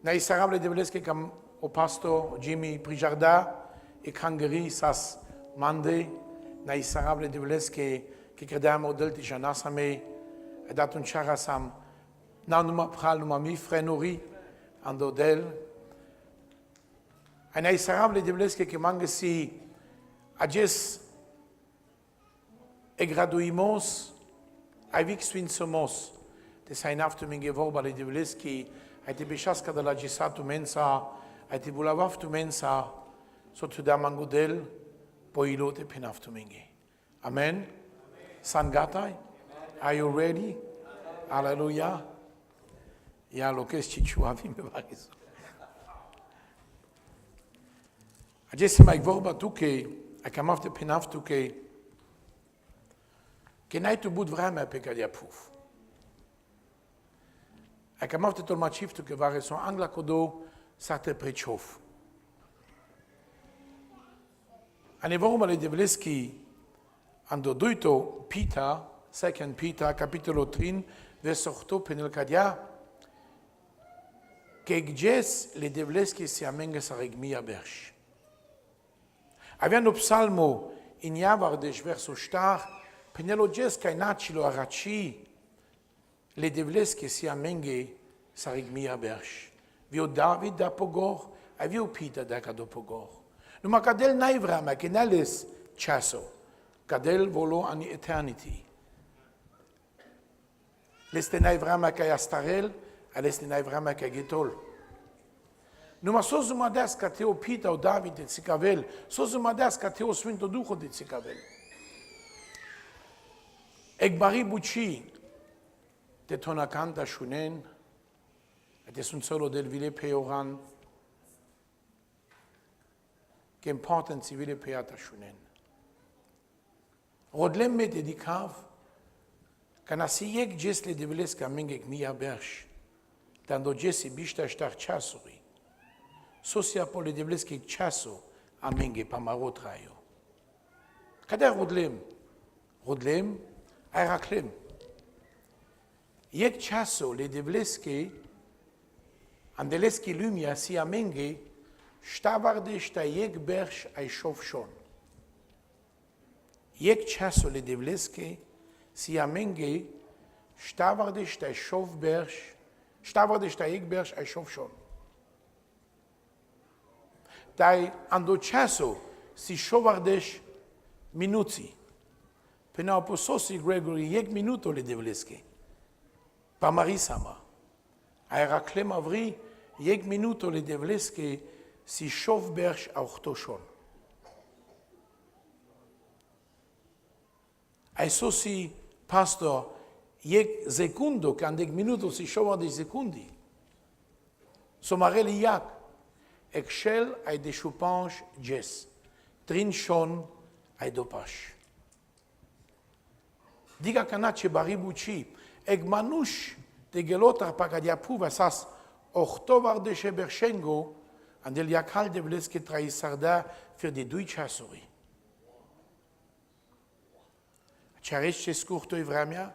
Nai sarable de vleske kam o pasto Jimmy Prijarda e Kangeri sas mande nai sarable de vleske que credamo delti janasame e datun charasam na numa pral numa mi frenori andodel e nai sarable de vleske que mangesi ages e graduimos avec swin somos de sein afterminge vorbale de vleski Aite beșasca de la gisatu mensa, aite bulavaftu mensa, so tu da mangudel, poilote penaftu mingi. Amen. San gatai? Are you ready? Hallelujah. Ya lo que es chichuavi me varizo. Agesse mai vorba tu che, acamafte penaftu che n-ai tu bud vremea pe care i-a puf. Ik heb altijd al machief te gewaren zo'n angla kodo sate prechov. En waarom alle de vleski ando duito Peter, 2 Peter, capitolo 3, verso 8 penel kadia, que gjes le de vleski si amenge sa regmia bersh. Avendo psalmo in javardesh verso star, penelo gjes kainacilo arachi, le devleske si amenge sa rigmia bersh. Vio David da pogor, a vio Peter da kado pogor. Numa kadel naivrama ke nales chaso, kadel volo ani eternity. Leste naivrama ke astarel, a leste naivrama ke getol. Numa sozuma das kateo Peter o David de tsikavel, sozuma das kateo Sfinto Duho de tsikavel. Ekbari buchi, de tonacanta shunen, et es un solo del vile peoran, che important si vile peata shunen. Rodlem me dedicav, kana si yek jes le devleska mengek mia bersh, dando jesi bishta shtar chasuri, sosia po le devleske chaso a menge pamarot rayo. Kader rodlem? Rodlem, airaklem. Yek chaso le devleske, andeleski lumia si amenge, shtavarde shta yek bersh ay shov shon. Yek chaso le devleske, si amenge, shtavarde shta shov bersh, shtavarde shta yek bersh ay shov shon. Dai ando chaso si shovardesh minuti. Pena opososi Gregory yek minuto le devleske. Pamarisama. Aeraklem avri, yek minuto le devleske si shov bersh auchto shon. Aiso si pastor yek sekundo, kandek minuto si shovar de sekundi. Somareli yak, ekshel ay de chupange jes, trin shon ay dopash. Diga kanache baribuchi, Eg manush de gelotar pagadia puva sas ochtovar de shebershengo andel yakal de vleske traisarda für de duichasori. Charesh cheskurto ivramia.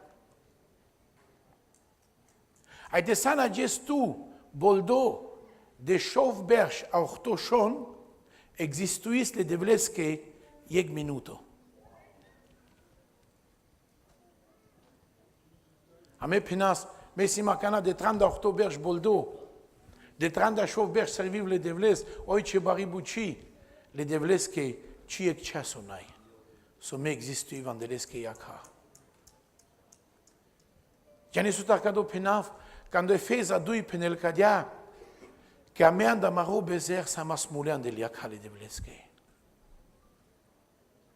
Ai de sana gestu boldo de shov bersh ochto shon existuis le de vleske yeg minuto. Ame penas, mesi makana de 30 octoberj boldo, de 30 shov serviv le devles, oice baribuci, le devles che ci ecchasonai. So me existu evangeleske yakha. Giane sutarcado penaf, quando efesa dui penel cadia, che ameanda maro bezer samas mulean del yakha le devleske.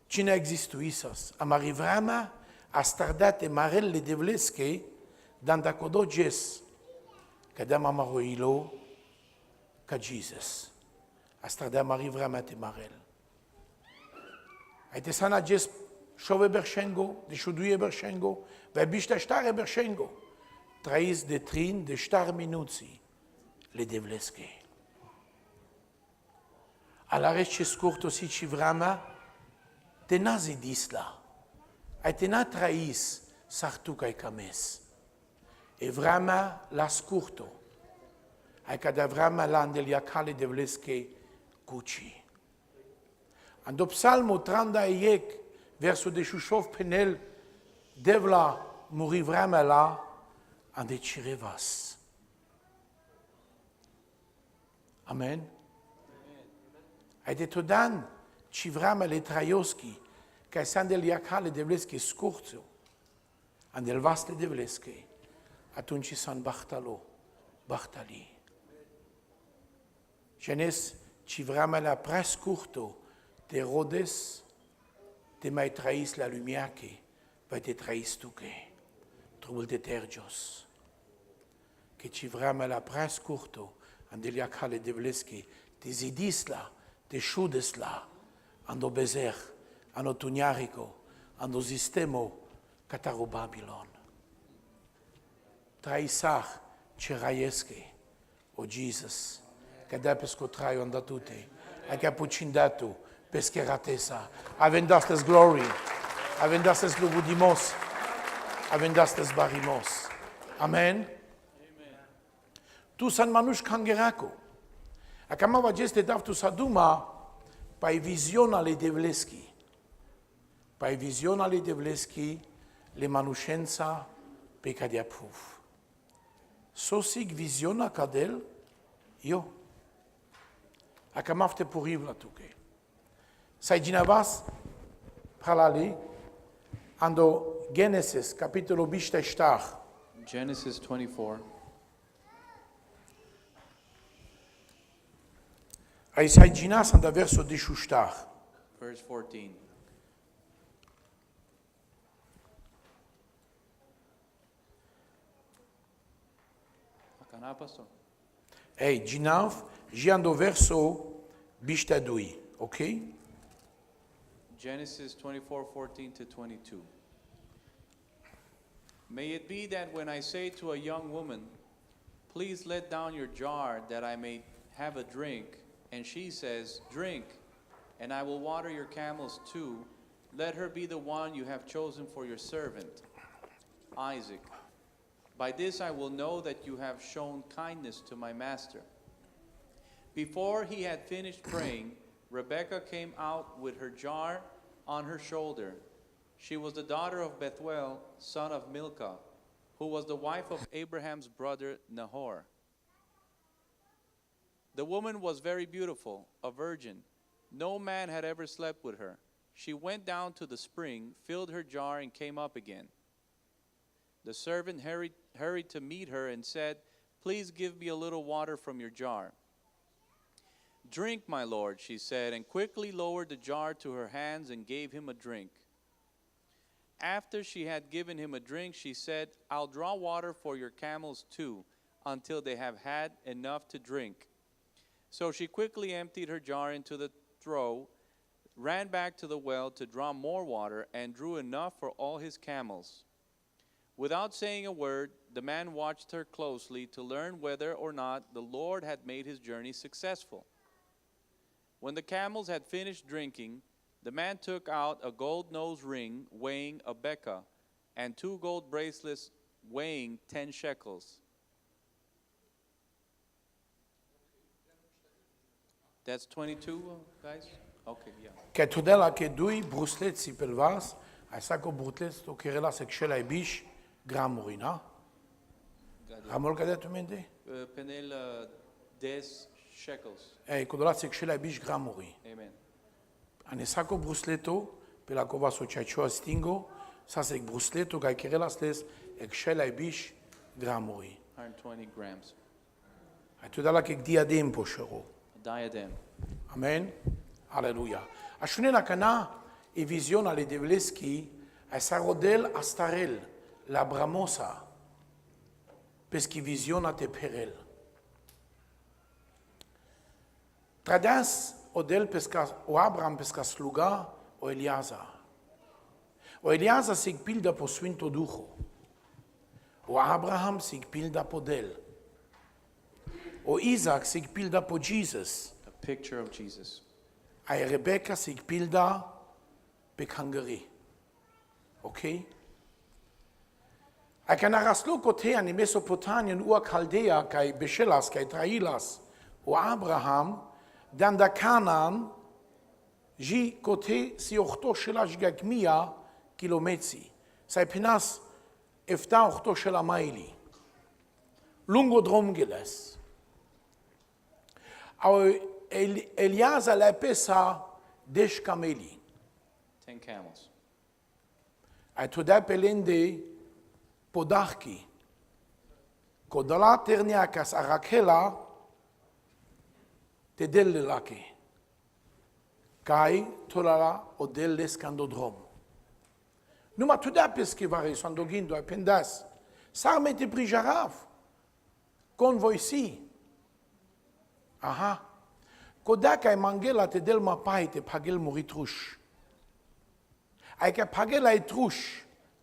Cine existu isas, amarivrama, astardate marel le devleske, dan da kodo jes, kada mamaro ilo, ka Jesus. Astarda mari vramate marel. Aite sana jes shove bershengo, de shuduye bershengo, ve bishta shtare bershengo. Trais de trin de star minuzi, le devleske. Alla reche scurto si ci vrama, te nazi disla. Aite na trais sartu kai kames. E vrama la scurto, ai kad Avram landel yakale devleske Gucci. Ando psalmo 31 verso de Shushov penel devla muri vramela ande chirevas. Amen. Ai detto dan ci vramele trajoski kai sandel yakale devleske scurzo andel vaste devleske atunci san bachtali. Genes ci vramela pres curto de Rhodes te mai trahis la lumière que va te trahis tu que trouble de tergios que ci vramela pres curto andel yakale devleske te zidisla te shudesla ando bezer ando tuniarico ando sistemo cataru Babylon traisar ceraieske o Jesus che da pesco traio andatute a capucindatu peskeratesa avendastes glory avendastes lubudimos avendastes barimos amen tu san manush kangerako Acamava geste daftu saduma pai visiona le devleski. Pai visiona le devleski le manuscenza pe cadia puf. Sosig visiona cadel io. Acamafte purivla tuke. Sai ginavas pralali ando Genesis capitolo bishta shtar. Genesis 24. Ai sai ginas anda verso de shtar. Verse 14. Akana, pastor? Ei, ginav, giando verso bishta dui, ok? Genesis 24:14 to 22. May it be that when I say to a young woman, please let down your jar that I may have a drink, and she says, drink, and I will water your camels too, let her be the one you have chosen for your servant, Isaac. By this I will know that you have shown kindness to my master. Before he had finished praying, Rebekah came out with her jar on her shoulder. She was the daughter of Bethuel, son of Milcah, who was the wife of Abraham's brother Nahor. The woman was very beautiful, a virgin. No man had ever slept with her. She went down to the spring, filled her jar, and came up again. The servant hurried to meet her and said, please give me a little water from your jar. Drink, my lord, she said, and quickly lowered the jar to her hands and gave him a drink. After she had given him a drink, she said, I'll draw water for your camels too, until they have had enough to drink. So she quickly emptied her jar into the trough, ran back to the well to draw more water, and drew enough for all his camels. Without saying a word, the man watched her closely to learn whether or not the Lord had made his journey successful. When the camels had finished drinking, the man took out a gold nose ring weighing a beka and 2 gold bracelets weighing 10 shekels. That's 22, guys? Okay, yeah. Che tudela che dui bruslet si pelvas, ai saco bruslet to kerela sekshela ibish gramurina. Ramol cadet tu mende? Penel 10 shekels. Codola sekshela ibish gramuri. Amen. Ane saco brusleto, pe la cova sociacio stingo, sa sec brusleto ca kerela stes ekshela ibish gramuri. 120 grams. Ai tudela che diadem poshero. Diadem. Amen. Alleluia. Ashune la cana e visiona le devleski a sarodel astarel la bramosa peschi visiona te perel. Tradas odel pesca o Abraham pesca sluga o Eliasa. O Eliasa sig pilda po svinto ducho. O Abraham sig pilda po del. O Isaac sig pilda po Jesus. A picture of Jesus. A Rebecca sig pilda pe Hungary. Ok? Aika naraslo kotean in Mesopotamien ua Chaldea kai Beshelas kai Trailas o Abraham dan da Canaan ji kote si ochto shelash gagmia kilometri. Sai pinas efta ochto shela maili. Lungo drom geles. Au Eliaza la pesa desh kameli. 10 camels. Ai toda pelende podachki. Kodala terniakas arakela te delle lake. Kai tolala o delle scandodrom. Numa toda pesche vari sandogindo ai pendas. Sarmete prijaraf. Con voi si. Aha. Kodaka e mangela te del mapai te pagel moritrush. Ai că pagela e truș,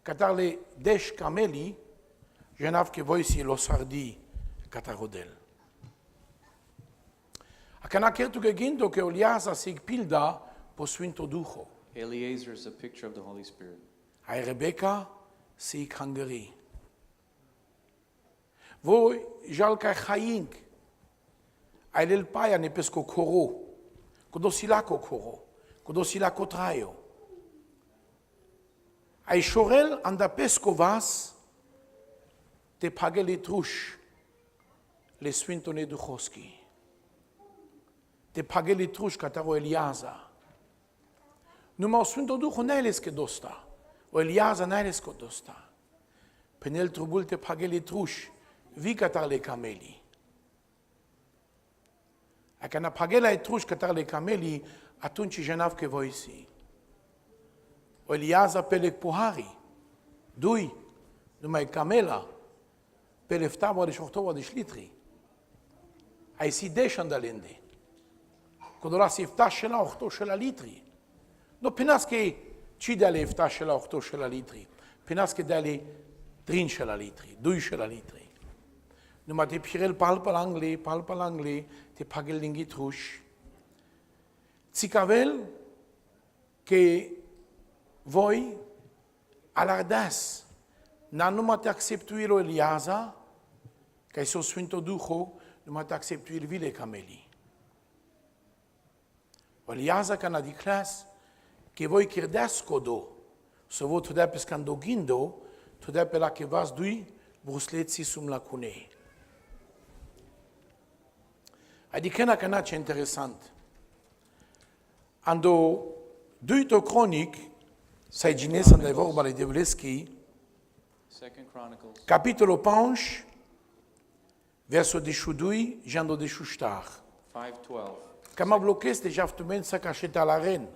catarle deș cameli, jenav că voi si lo sardi catarodel. Acana kertu gegindo că Eliasa sig pilda po Sfinto Duho. Eliezer is a picture of the Holy Spirit. Ai Rebecca sig hangeri. Voi jalca haing. Ai lel paia ne pesco coro. Codosilaco coro. Codosilaco traio. Ai șorel anda pescovas te pagele truș le Sfintone Duhovski. Te pagele truș cataro Eliaza. Numai o Sfinto Duho n-ailes că dosta. O Eliaza n-ailes că dosta. Penel trubul te pagele truș vi catarle cameli. A când pagela e truș catarle cameli, atunci jenav că voi si. O Eliaza pelec puhari, dui, numai camela, peleftava de șortova de șlitri. Ai si deș andalende. Când ora si fta și la 8 și la litri. Nu penas că ci de ale fta și la 8 și la litri. Penas că de ale 3 și la litri, 2 și la litri. Numai te pirel palpa langle, te pagel dingi truș. Țicavel că voi alardas, n-a numai te acceptuit o Eliaza, că e o Sfânto Duho, numai te acceptuit vile cameli. O Eliaza că n-a diclas, că voi chirdeas codo, să vă tudea pe scandogindo, tudea pe la că vas dui brusleții sum la cunei. Adică că n-a ce interesant. Ando duito cronic, sai gines andai vorba de Devleski, 2 Chronicles capitolul 5, verso de șudui, jando de șuștar. 5:12. Cam a bloquez de jaftument sa cașeta la ren.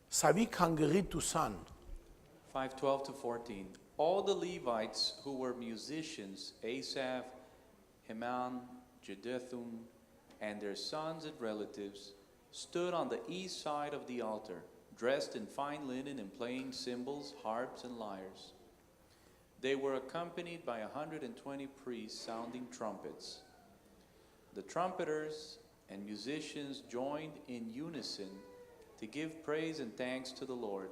Savi hangărit tu san. 5:12 to 14. All the Levites who were musicians, Asaph, Heman, Jeduthun, and their sons and relatives, stood on the east side of the altar, dressed in fine linen and playing cymbals, harps, and lyres. They were accompanied by 120 priests sounding trumpets. The trumpeters and musicians joined in unison to give praise and thanks to the Lord.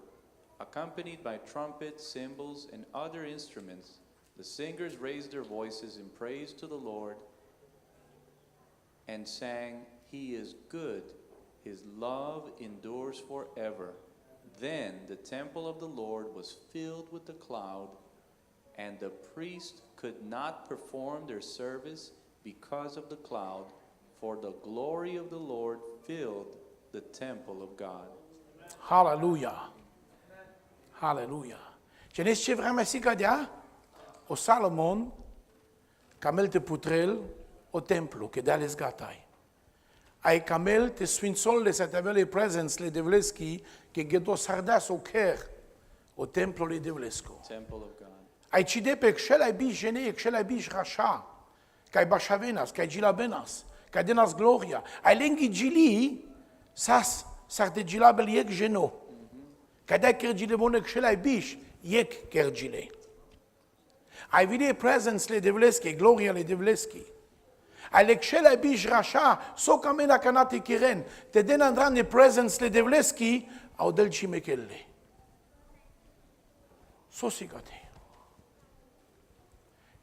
Accompanied by trumpets, cymbals, and other instruments, the singers raised their voices in praise to the Lord and sang, "He is good. His love endures forever." Then the temple of the Lord was filled with the cloud, and the priests could not perform their service because of the cloud, for the glory of the Lord filled the temple of God. Hallelujah. Hallelujah. Știți ce vrem să cadea? O Salomon, camel te putrel, o templu, că de-ales gatai. Ai camel te sfințolle să te avele presence le devleski, că ghedo sardas o ker, o templu le devlesco. Temple of God. Ai cide pe xelai biș gene, xelai biș rașa, că ai bașavenas, că ai gilabenas, că ai denas gloria. Ai lenghi gili, sar te gilabel iec geno. Că dai kergile bune xelai biș, iec kergile. Ai vide presence le devleski, gloria le devleski. Ai lecșelai biș rașa, so camena canate chiren, te den andrane presence le devleski, au del cimechelle. So sigate.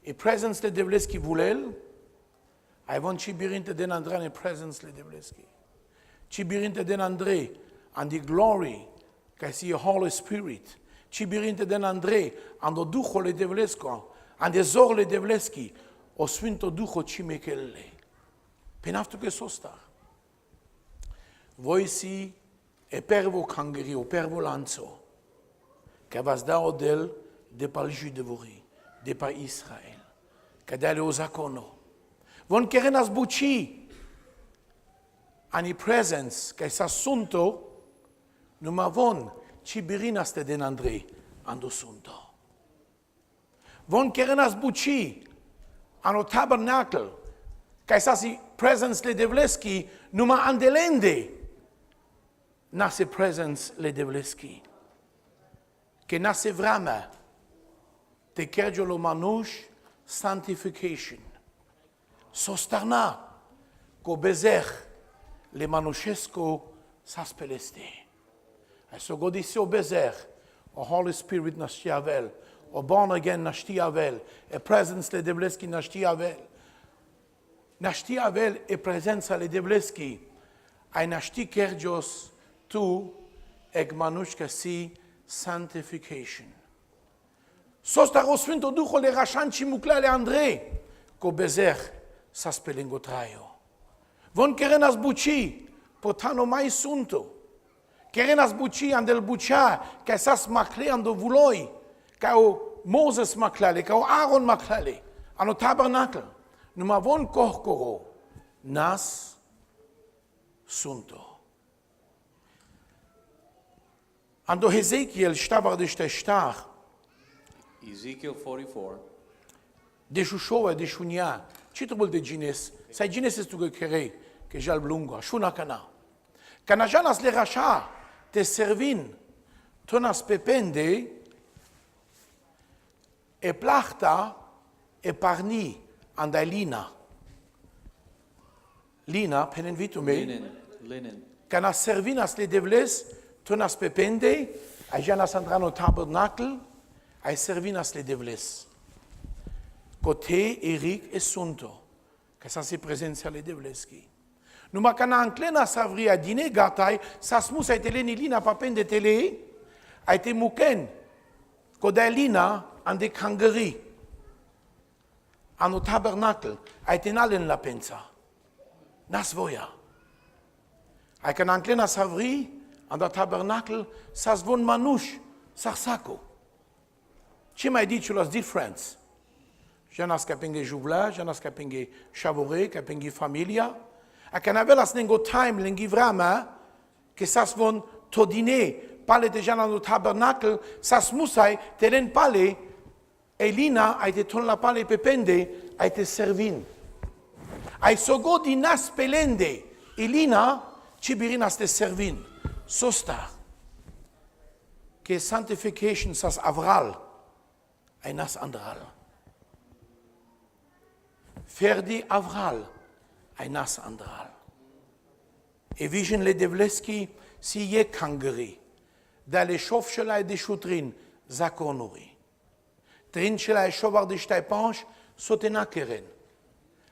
e presence le devleski vulel, ai von ci birinte den Andrei ne presence le devleski. Ci birinte den Andrei and the glory, ca si Holy Spirit. Ci birinte den Andrei and o duho le devlesko, and the zor le devleski, o sfinto duho ci mechelle. Penaftu che sostar. Voi si e pervo cangeri, o pervo lanzo, ca vas da odel de par judevori, de par Israel, ca dale o zakono. Von kerenas buci, ani presence, ca sa sunto, numa von ci birinas te den Andrei, ando sunto. Von kerenas buci, ano tabernacle, ca sa si presence le devleski, numa andelende, nase presence le devleski. Che nase vrama, te kergiolo manush, sanctification. Sostarna, co bezech, le manushesco saspeleste. E so godisi o bezech, o Holy Spirit nashtiavel, o born again nashtiavel, e presence le devleski nashtiavel. Nashtiavel e presenza le devleski, ai nashti kergios tu, eg manushka si sanctification. Sostar Sfântul Duhul le rașanci muclale Andrei, co bezech saspelengo traio. Von kerenas buci, potano mai sunto. Kerenas buci andel bucia, ca sas macle ando vuloi, ca o Moses maclale, ca o Aaron maclale, ano tabernacle. Numa von corcoro, nas sunto. Ando Hezekiel stavar de star, Ezekiel 44. de Shushova, de Shunia, ce trebuie de Gines? Sai Gines tu că kerei, că jal blunga, Shuna cana. Cana janas le rasha, te servin, tonas pepende, e plachta, e parni, andai lina. Lina, penen vitu mei, Linen. cana servinas le devles, tonas pepende, ai janas andrano tabernacle, ai servinas le devles. Cote Eric e sunto, ca sa se prezența le devleski. Numai ca na anclena sa vria dine gatai, sa smus ai teleni lina papende tele, ai te muken, coda lina ande cangări. Anu tabernacle, ai te nalen la pensa. Nas voia. Ai ca na anclena sa vri, anda tabernacle, sa zvon manuș, sa saco. Ce mai dici las difference? Janas capenge juvla, janas capenge chavore, capenge familia. A canavelas nengo time lengi vrama, que sas von todine, pale de jana no tabernacle, sas musai, teren pale, elina, ai te ton la pale pepende, ai te servin. Ai sogo di nas pelende, elina, cibirinas te servin. Sosta, que sanctification sas avral, ai nas andral. Ferdi avral, ai nas andral. E vision le devleski si je kangeri, da le șofșelai de șutrin zaconuri. Trinșelai șovar de ștai panș sotena keren.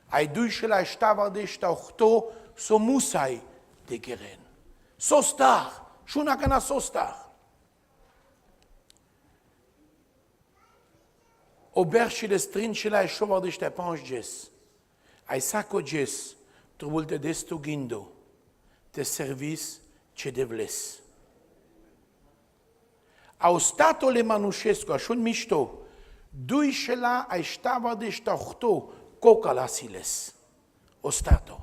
Ai dușelai ștavar de ștauhto so musai de keren. Sostar, șuna cana sostar. Oberșile strinșelai șovar de ștai panș ges. Ai saco ges, trubul te destu gindo, te servis ce devles. Au stato le manușescu, așa mișto, duișela ai ștava de ștauhto, coca la siles. O stato.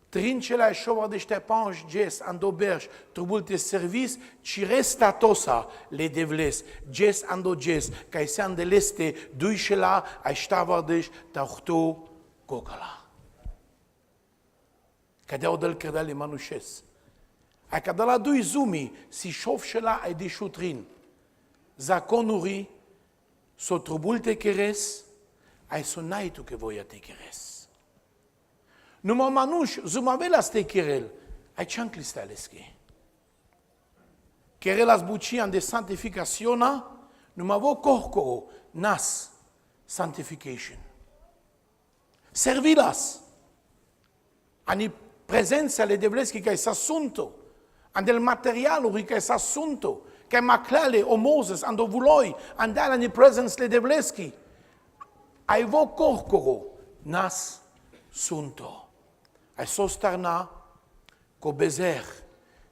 Trincela ai șovar de ștai panș ges, ando berș, trubul te servis, ci resta tosa le devles, ges ando ges, ca se andeleste, duișela ai ștava de ștauhto, coca la. Ca de odel credea le manușes. Ai ca de la doi zumi, si șofșela ai de șutrin, zaconuri, so trubul te keres, ai sunai tu că voia te keres. Numai manuș, zumavela ste kerel, ai ceancli staleski. Kerelas bucian de santificaționa, numai vo corcoro, nas, sanctification. Servilas. Ani prezența le devleski kai s'assunto. Andel materialuri kai s'assunto. Kai maclale o Moses ando vuloi andala ni presence le devleski. Ai vo corcoro nas sunto. Ai sostarna ko bezer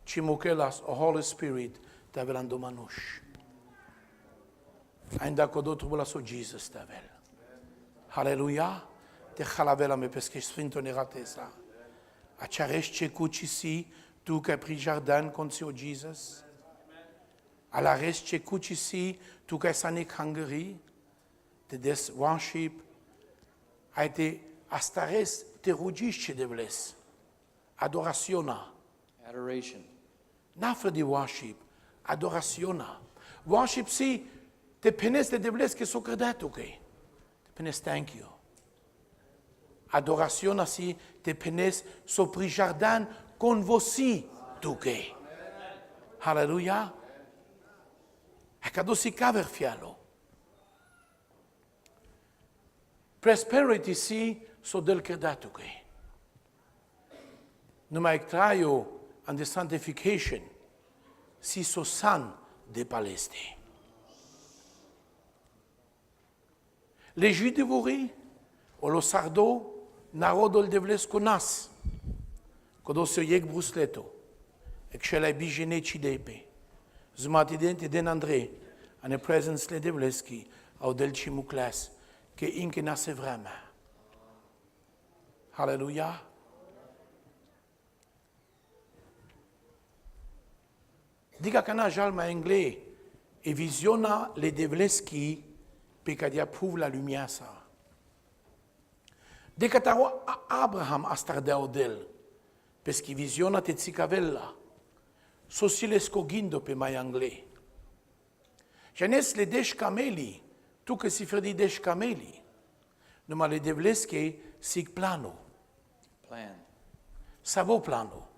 chimukelas o Holy Spirit tavelando manush. Ainda ko do trubula so Jesus tavel. Hallelujah. Te halavela me pesche sfinto ne ratesa. A charesh che kuchisi tu che pri jardin consio Jesus. A la rest che kuchisi tu che sanik Hungary. Te des worship. A te astares te rugish de bles. Adorationa. Adoration. Nafre di worship. Adorationa. Worship si te penes de bles che so credato che. Te penes thank you. Adoration asi te penes sopri jardin con vosi tuke. Halleluja. Ecco si caver fialo. Prosperity si so del credato che. Numa ectraio and the sanctification si so san de palesti. Le judevori o lo sardo narodul devlescu nas, codo se ieg brusleto, e cela bigene cidepe, zumatidente den André, ane presence le devleski, au del cimuclas, che inke nase vreme. Halleluja. Diga cana jalma engle, e visiona le devleski, pe cadia prouve la lumière sa. De cataro Abraham astardeo del, peschi visiona te zicavella, sosilesco gindo pe mai angle. Janes le deș cameli, tu che si fredi deș cameli, numa le devlesche sig plano, Plan. savo plano.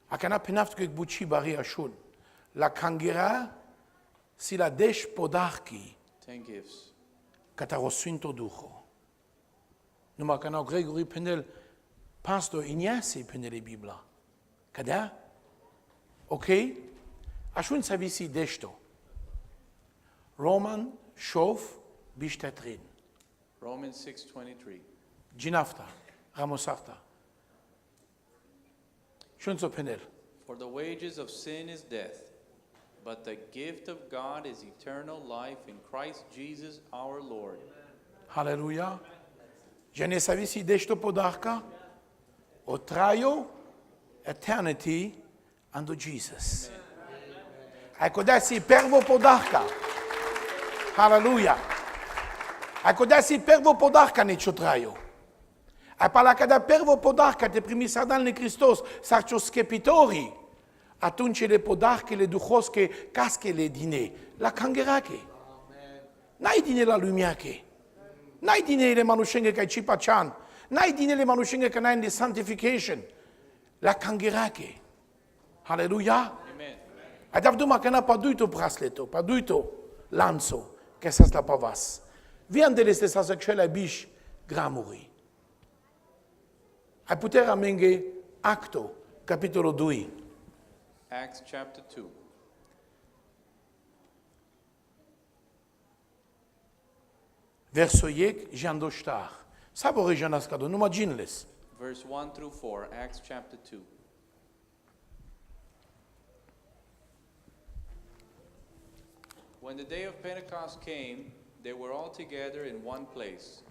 A cana penaft che buci bari ashun, la canghera si la deș podarchi, 10 gifts. cataro sfinto duho. Numai canau Gregory Penel, pastor Ignasi Penele Bibla. Cadea? Ok? Așa să visi deșto. Roman, șov, biștetrin. Romans 6:23. Ginafta, ramosafta. Șunțo Penel. For the wages of sin is death, but the gift of God is eternal life in Christ Jesus our Lord. Haleluja. Že ne sa visi deșto podarka? O trajo, eternity, ando Jesus. Ecco desi pervo podarka. Haleluja. Ecco desi pervo podarka necio trajo. A pala kada pervo podarka te primi sardalne Hristos, sarcio scepitori, atunci le podarche, le duhosche, casche le dine, la cangherache. N-ai dine la lumiache. N-ai dine le manușenghe ca cipa cian. N-ai dine le manușenghe ca n-ai de sanctification. La cangherache. Haleluja. Amen. Adav duma că n-a paduito brasleto, paduito lanțo, că s-a sta pavas. Vian de este să sexuele biș gramuri. Ai putea amenge acto, capitolul 2. Acts chapter 2. Verso iec, Jean Doștar. Sabore Jean Ascado, numai ginles. Verse 1 through 4, Acts chapter 2. When the day of Pentecost came, they were all together in one place.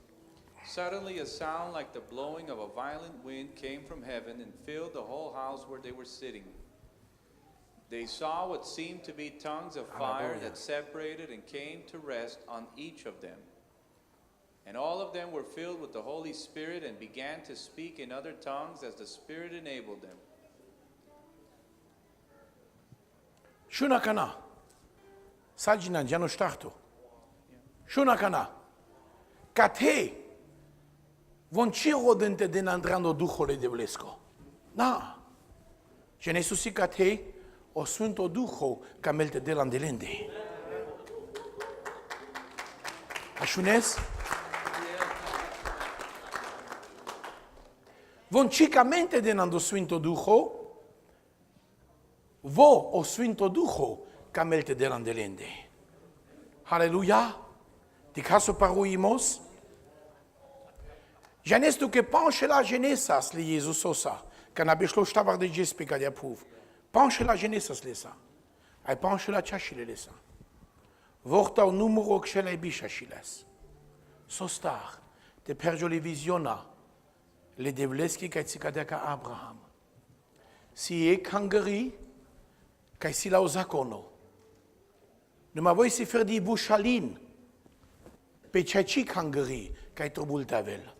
Suddenly a sound like the blowing of a violent wind came from heaven and filled the whole house where they were sitting. They saw what seemed to be tongues of fire Hallelujah. that separated and came to rest on each of them. And all of them were filled with the Holy Spirit and began to speak in other tongues as the Spirit enabled them. Šuna kana. Sađina, Đano štartu. Šuna kana. Kate, von ce rodente den andrando duhole de vlesko. Na. Ce ne susi kate, o sfânto duho camelte de landelende. Achunes? Von chicamente denando Sfinto Duho, vo o Sfinto Duho camelte derandelende. Halleluja. Di caso paruimos. Janestu que penche la genesas li Jesus sosa. Can abishlo shtavar de jespica de approve. Penche la genesas lesa. Ai penche la chashile lesa. Vorta o numero xela bishachiles. Sostar de perjoli visiona le devleski kai tsikadeka Abraham. Si e kangeri kai sila o zakono. Ne ma voi si ferdi bushalin. Pe chachi kangeri kai trobultavel.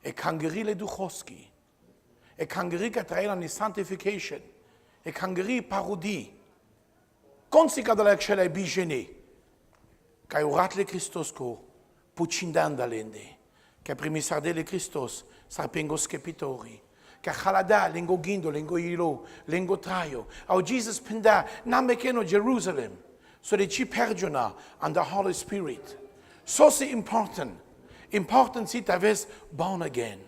E kangeri le duchoski. E kangeri ka traela ni sanctification. E kangeri parodi. Consika de la xela bijene. Kai urat le Christosco pucindandalende. Che primisarde le Christos sarpengo skepitori. Che halada lengo gindo, lengo ilo, lengo traio. Au Jesus penda namekeno Jerusalem. So that ci pergiona and the Holy Spirit. So c'est important. Important si t'aves born again.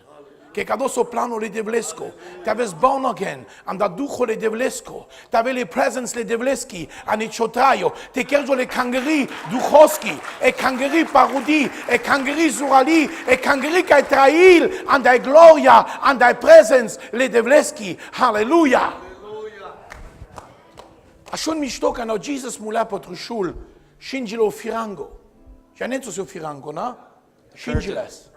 Che cadoso plano le devlesco. T'aves born again and the ducho le devlesco. T'ave le presence le devleski and il ciotraio. Te kerjo le kangeri duchoski. E kangeri parodi. E kangeri zurali. E kangeri kai trail and thy gloria and thy presence le devleski. Hallelujah. Ashun mishtoka no Jesus mula potrushul. Shingilo firango. Janenzo su firango, na? Shingilas.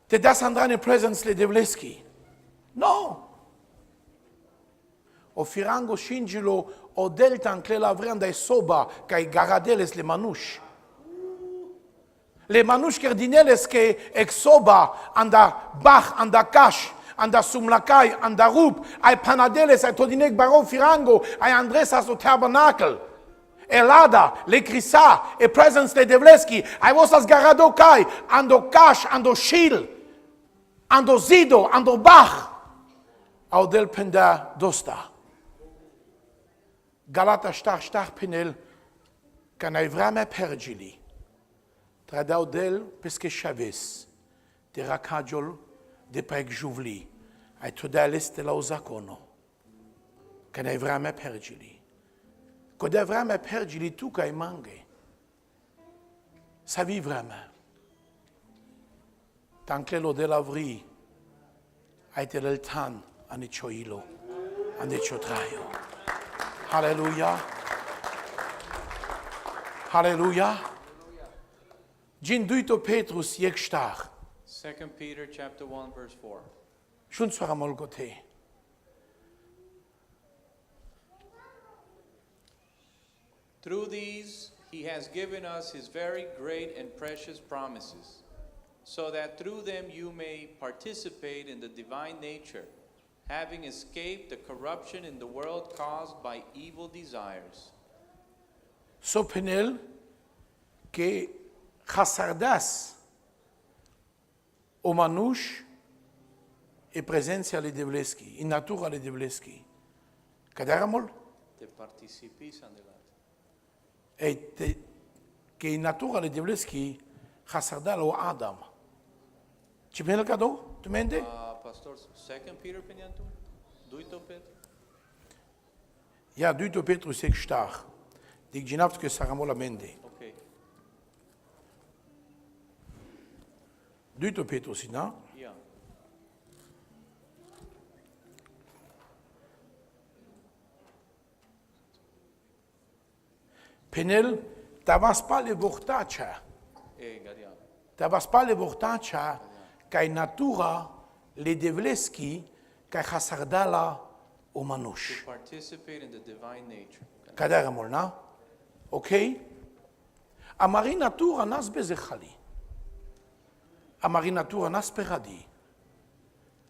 Te das andrane presence le devleski. No. O firango shingilo o delta ancle la vranda e soba kai garadeles le manush. Le manush kerdineles ke exoba anda bach anda cash. Anda sumlakai, anda rup, ai panadeles, ai todinek baro firango, ai andresas o tabernacle. Elada, le crisa, e presence le devleski, ai vosas garadokai, ando cash, ando shil, ando zido, ando bach, au del penda dosta. Galata star penel, can ai vrame pergili, tradau del pesche chaves, de racagiol, de preg juvli, ai todalis de la zakono, că ne vreme pergili. Că de vreme pergili tu ca mange. Sa vi vreme. Tanclelo de la vri, ai te l'eltan ane cioilo, ane ciotraio. Halleluja. Halleluja. Gin duito Petrus jek star. 2 Peter chapter 1 verse 4. Shun soramol gote. Through these he has given us his very great and precious promises, so that through them you may participate in the divine nature, having escaped the corruption in the world caused by evil desires. So penel que hasardas o manush e prezenția lui Devleski, in natura lui Devleski. Caderamol? Te participis andelat. Che in natura lui Devleski hasardal o Adam. Ci penel cadou? Tu mente? Pastor, 2 Peter peniantu? Duito Petru? Ja, duito Petru sec star. Dic ginaft que saramol amende. Okay. Duito Petru sina? Yeah. Penel, tavas pas le vortacea. Garia. Tavas pas le vortacea ca natura le Devleski ca hasardala o manush. To participate in the divine nature. Caderamol, na? Ok? A mari natura nas bezechali. A mari natura nas peradi.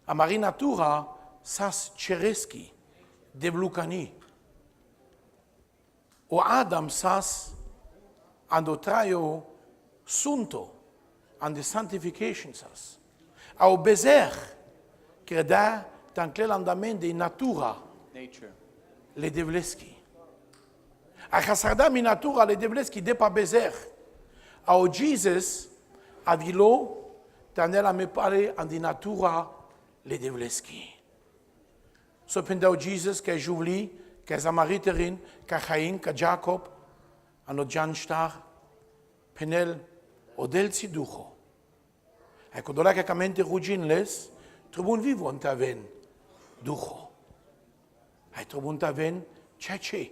A mari natura sas cereski, devlucani. O Adam sas ando traio sunto, ande sanctification sas. A o bezer, creda tanclel andamende in natura, Nature. le devleski. A hasarda mi natura le devleschi de pa bezer. A o Jesus a vilo tanela me pare an di natura le devleschi. So pendau Jesus che juvli, che Samariterin, che Chaim, che Jacob, ano Jan Star, penel odel si ducho. Ecco, dola che camente rugin les, trobun vivo an taven ducho. Ai trobun taven cece.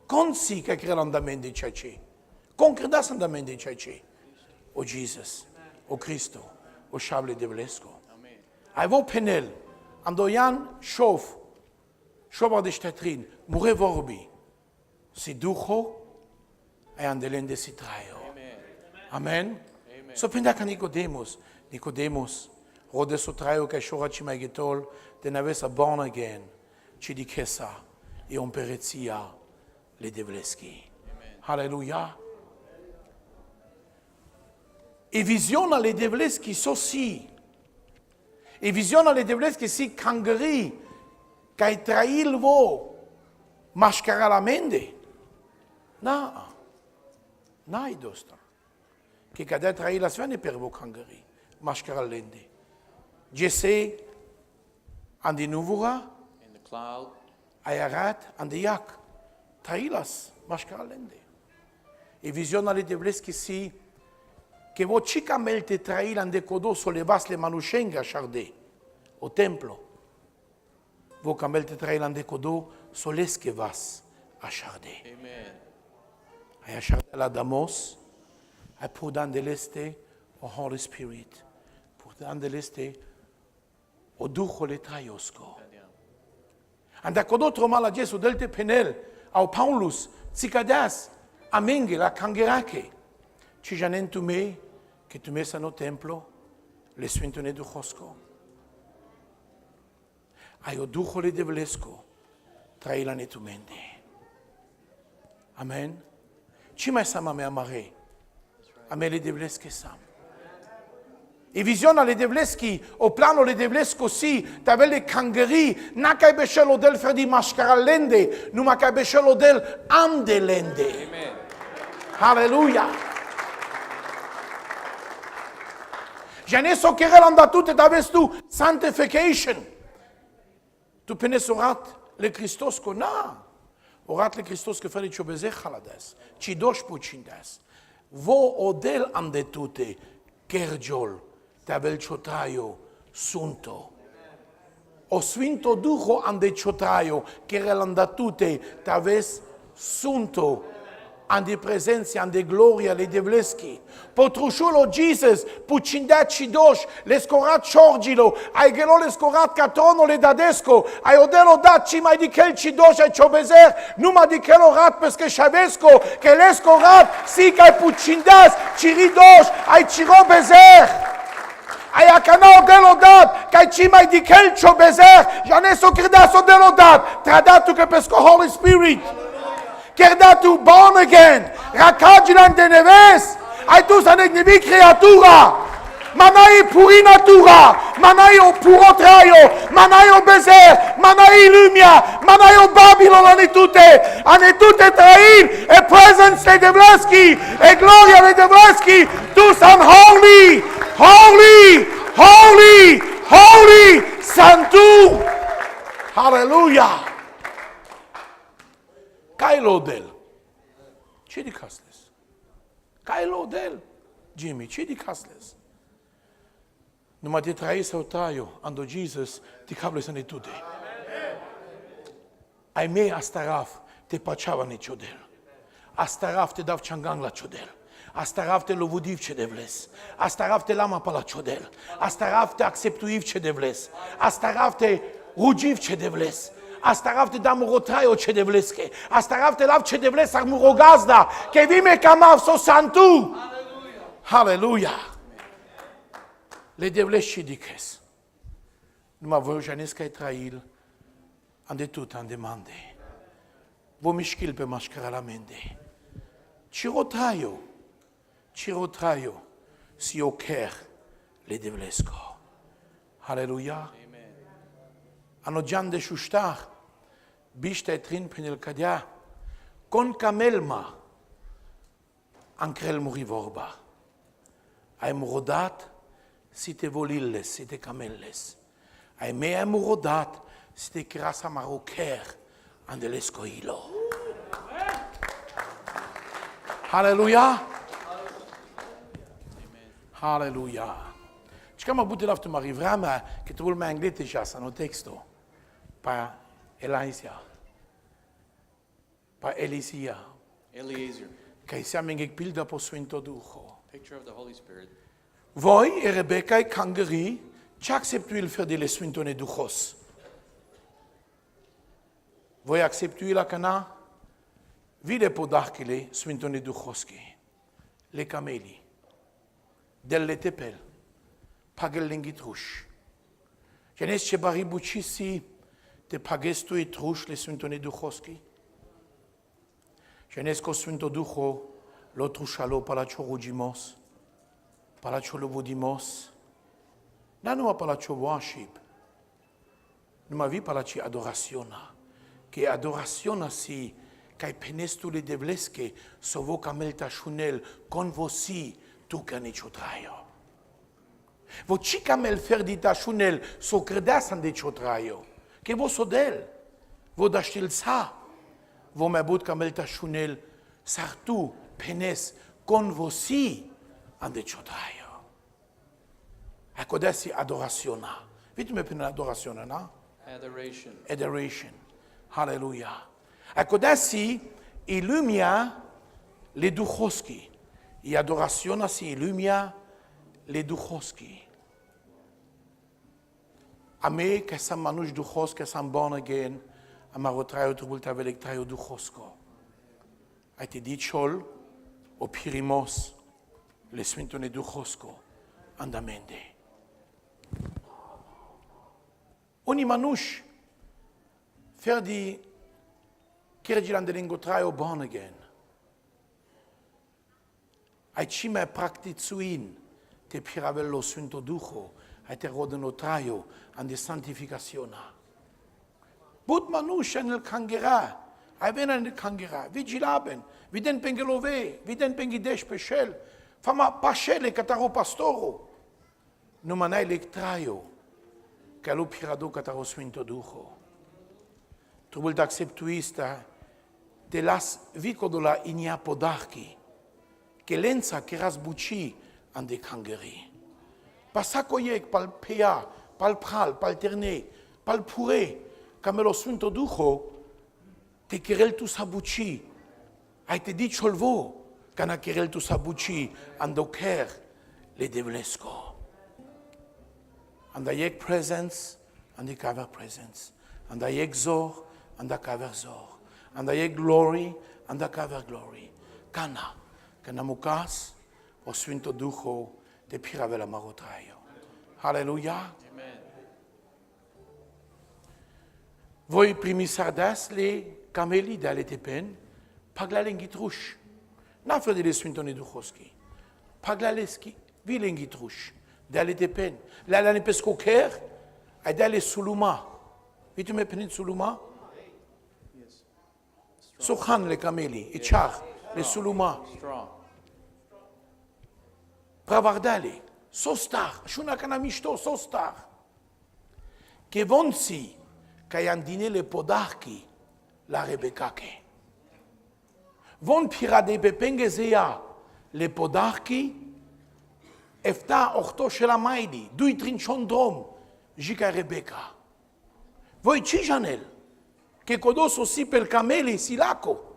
Consi che crea l'andamento di cece. Concredas andamento di cece. O Jesus, o Cristo, o Shable de Vlesco. Ai vo penel, ando Jan Schof, Schober de Stetrin, mure vorbi, si ducho, e andelende si traio. Amen. So pinda ka Nicodemus, rode so traio che shora ci mai getol, den avessa born again, ci di kessa, e on perezia le devleschi. Halleluja. E visiona le devleschi so si. E visiona le devleschi si kangeri, kai trail vo, mascara la mende. Na idosta. Che cadè trail la svene per vo kangeri, mascara lende. Jesse andi nuvura, In the cloud, ayarat andi yak. Trailas, mascara lende. E visiona le devleschi si che vo cica melte trail ande codo solevas le manuscenga chardé o templo. Vo camelte trail ande codo solesche vas a chardé. amen. Ai a chardé la damos, ai pudan de leste o Holy Spirit. Pudan de leste o ducho le traiosco. Anda codo troma la Gesù del te penel au Paulus cicadas a menge la cangerake. Ci janen tu me che tu messa no templo le swintone du Josco. Ai o ducho le devlesco traila ne tu mende. Amen. Ci mai sama me amare. A me le devlesche sam. E visiona le devleschi, o plano le devlesco si, t'avele cangeri, na kai bescello del fredi mascarallende, numa kai bescello del andelende. Amen. Halleluja. Ja ne so kerel andatute da vezi tu sanctification. Tu penes orat le Christosco, na. Orat le Christosco fără ce obezeh halades, ci doși pucindes. Vo odel andetute kergiol, tavel ciotaio sunto. O sfinto duho ande ciotaio, kerel andatute taves sunto. Ande prezenția, ande gloria le devleschi. Potrușulo Jesus, pucindat și doș, le scorat ciorgilo, ai gelo le scorat catono le dadesco, ai odelo dat ci mai di chel ci doș ai ciobezer, numai di chel orat pesche șavesco, che le scorat, si că ai pucindas, ci ridoș, ai ciro bezer. Ai acana odelo dat, că ai ci mai di chel ciobezer, ja ne so credas odelo dat, tradatu că pesco Holy Spirit. Ker da tu born again, rakagilan de neves, ai tu sa nemic creatura, manai puri natura, manai o puro traio, manai o bezer, manai lumia, manai o Babylon ane tute train, e presence le devleschi, e gloria le devleschi, tu san holy, holy, holy, holy, santu, hallelujah. Cai lodel. Ce di casles? Cai lodel. Jimmy, ce di casles? Numai te trai sau traio, ando Jesus, ti cable să ne tude. Ai mei astaraf, te paceava ne ciodel. Astaraf te dav changang la ciodel. Astaraf te lovudiv ce devles. Astaraf te lama pa la ciodel. Astaraf te acceptuiv ce devles. Astaraf te rugiv ce devles. Astarav te dam rotraio ce devleske. Astarav te lav ce devles ar murogazda. Che vime camav so santu. Halleluja. Le devles și dices. Numai voi janesc ai trail. Ande tut ande mande. Vo mișchil pe mașcara la mende. Ci rotraio. Si o cher le devlesco. Halleluja. Ano Gian de Shustar, biște trin penel cadea, Con camelma, ancrel murivorba. Ai murodat, si te volilles, si te camelles. Ai mea murodat, si te crasa maroquer, andelescoilo. Halleluja. Halleluja. Și cam abute la mari vremea că tu mai anglete já sa no texto. Pa Elisia. Pa Elisia. Eliezer, Că siamo in pilda po Sfinto Duho. picture of the Holy Spirit. Voi e Rebecca e Cangării ce acceptuil ferdele Sfintone Duhos. Voi acceptuil la cana vide podarchile Sfintone Duhoski. Le cameli. Delle tepel. Pagel l'ingitruș. Genes ce bari bucisi te pagestu e truș le Sfintone Duhoski. Genes co Sfinto Duho lo trușalo palacio rugimos. Palacio lo vodimos. Na numai palacio worship. Numai vi palaci adoraționa. Che adoraționa si kai penestule devleske so vo camelta șunel con vosi tu ca nicio traio. Vo ci camel ferdita șunel so credeas an de cio traio. Che vo sodel. Vo da stilsa. Vo mai but camelta șunel sar tu penes con vosi an de cio traio. Ecco desi adoraționa. Vedi me prin adoraționa, na? Adoration. Adoration. Hallelujah. Ecco desi illumia le duchoski. E adoraționa si illumia le duchoski. A me, che sam manuș duchos, che sam born again, am arotraio trubul ta velectraio duchosko. Ai te diciol, o pirimos, le svintone duchosko, andamende. Oni manuș, ferdi Kirgilan de lingotraio born again. Ai ci mai practizuin te piravello Sfinto Duho, ai te rodenotraio an de santificaziona. But manusha nel cangera, ai vena nel cangera, vigilaben, viden pengelove, viden pengidesh peșel, fama pașele cataro pastoro. Nu manai lectraio, ca lu pirado cataro Sfinto Duho. Trubul d'acceptuista, te las vicodola inia podarchi, che lenza che rasbuci an de cangeri. Pasacoiec pal pea, pal pral, pal terne, pal pure, cam lo Sfinto Duho, te cherel tu sabuci, ai te dit cholvo, cana cherel tu sabuci an docer le devlesco. Andaiec presence, and the cover presence. Andaiec zor, and the cover zor. Andaiec glory, and the cover glory. Cana mucas, o Sfinto Duho, te piravela marotraio. Hallelujah. Amen. Voi primi sardas le cameli dalle tepen, pagla lengitruș. N-a fel de Sfintone Duhoski. Pagla leski, vi lengitruș. Dalle tepen. La ne pescocher, ai dalle suluma. Vitu me penin suluma? Yes. Sochan le cameli, e char, le suluma. Strong. Pravardale, sostar, shuna kana mișto, sostar. Che vonsi, ca iandine le podarchi, la Rebeccache. Von pirade pe pengezea le podarchi, efta ochto shela maidi, dui trincion drom, jica Rebecca. Voi ci janel, che codoso si pel cameli si laco.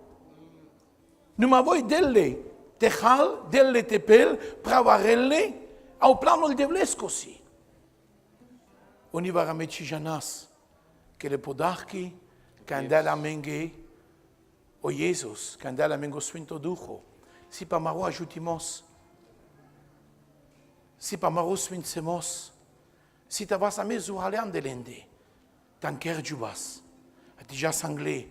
Numai voi delle tehal, delle tepel, pravarelle, au planul devlescosi. Oni va rameci janas, che le podarchi, candela menge, o Jesus, candela mengo Sfinto Duho, si pa maro ajutimos, si pa maro sfințemos, si ta vas a mezu halean de lende, tan kerjubas, atija sangle,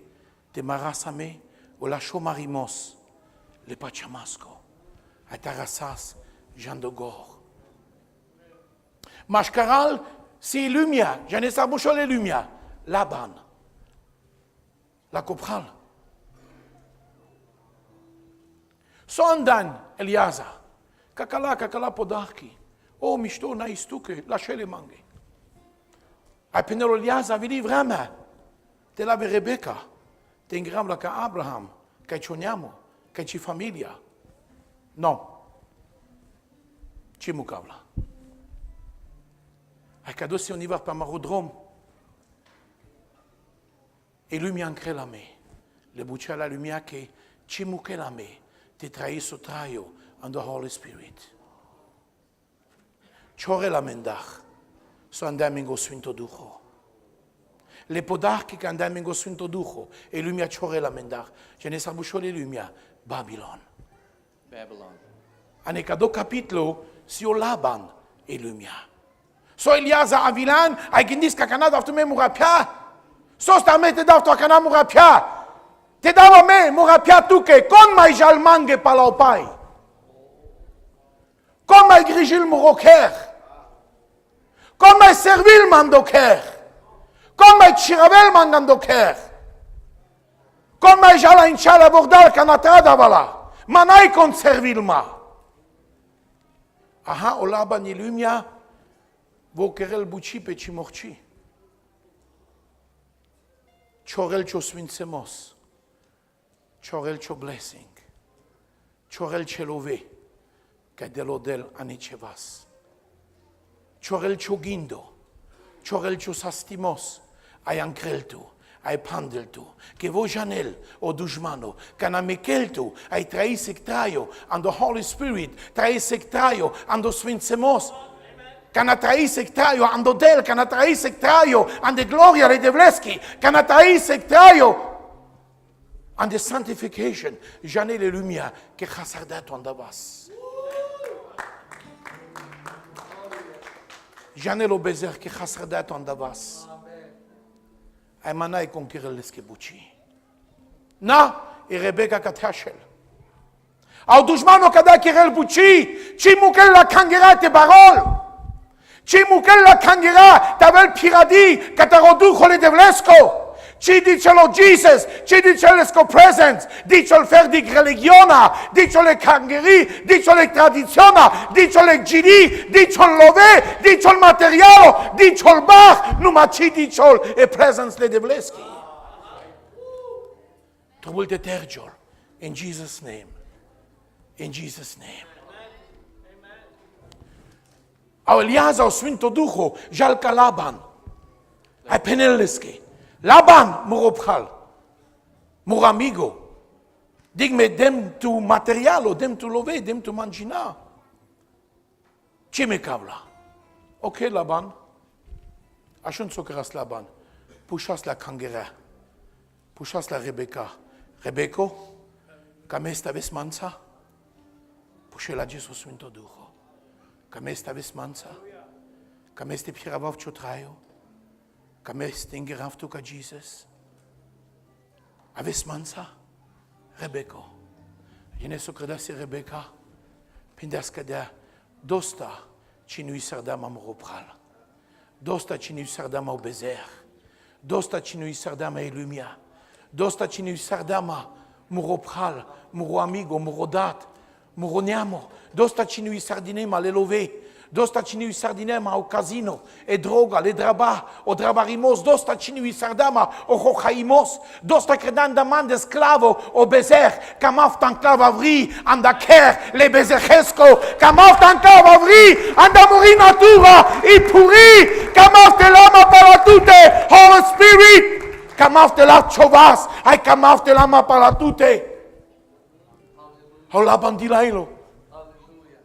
te marasame, o la shomarimos, le pachamasco, atarasas, jandogor. Mașcaral, si lumia, jane sa bușole lumia, Laban, la copral. So andan, Eliezer. Kakala podarki. O mișto na istuke, lasciele manghe. Ai penelo Eliezer vidi vreme. Te lave Rebecca. Te ingram la ca Abraham. Ca cioniamo. Ca ci familia. No. Ce mucavla. Ai cadosi on y va pe marodrom. E lui mi-a încre la me. Le bucea la lumea che ci muche la me. Te trai so traio and the Holy Spirit. Ciore la mendach. So andam in go Sfinto Duho. Le podarchi che andam in go Sfinto Duho. E lui mi-a ciore la mendach. Ce ne sa bușole lui mi-a Babylon. Babylon. Ane cado capitolo si o Laban e lui mi-a. So Eliezer avilan, ai gândit că canada aftu me murapia. So sta me te dau to cana murapia. Te dau me murapia tu che con mai jalmange palaupai. Con mai grigil muroker. Con mai servil mandoker. Con mai chiravel mangandoker. Con mai jala inchala bordal canatada vala. Manai con servil ma. Aha, o Laban e lumea vo querel buci pe ci morci. Ciorel cio sfințemos. Ciorel cio blessing. Ciorel ce love. Ca de lodel ane cevas. Ciorel cio gindo. Ciorel cio sastimos. Ai ancrel tu. Ai pandel tu. Che vo janel o dușmano. Ca na mekel tu. Ai traisec traio. And the Holy Spirit. Traisec traio. And the sfințemos. Ca traisec traio ando del, ca traisec traio ande gloria redevleski, ca traisec traio ande sanctification, jane le lumia che hasardat andavas. Jane lo bezer che hasardat andavas. Ai manai conquerelesche buci. Na, e Rebecca catashel. Au dușmano cada querel buci, ci mukel la cangerate barol. Ci muchella canghera, tavel piradi, catarodu le devlesco. Ci dice lo Jesus, ci dice l'esco presence, dice il ferdi religiona, dice le cangheri, dice le tradiziona, dice le gidi, dice il love, dice il materiale, dice il bar, numa ci dice il presence le devleschi. Trouble the tergiol, in Jesus' name, in Jesus' name. Au Eliezer o Sfinto Duho, jalca Laban. Ai penelesche. Laban, muropchal. Muramigo. Digme dem tu materialo, dem tu love, dem tu mangina. Ce me cavla? Ok, Laban. Așa o căras Laban. Pușas la cangera. Pușas la Rebecca. Rebecca, cam esta ves mansa? Pușe la Jesus Sfinto Duho. Cam este aves mansa, cam este piravav čo trajo, cam este ingeravtu ca Jesus. Aves mansa, Rebecca. Jene so credasi Rebecca, pindească de dosta cinui sardama moropral, dosta cinui sardama obezer, dosta cinui sardama elumia, dosta cinui sardama moropral, moro amigo, morodat, moroniamo, dosta cinui sardinema le love, dosta cinui sardinema o casino, e droga, le draba, o drabarimos, dosta cinui sardama o hochaimos, dosta credanda man de sclavo o bezer, cam aftan clavavri, anda cher, le bezerhesco, cam aftan clavavri, anda muri natura, i puri, cam afte lama palatute, Holy Spirit, cam afte la chovas, ai cam afte lama palatute. Au la bandilailo.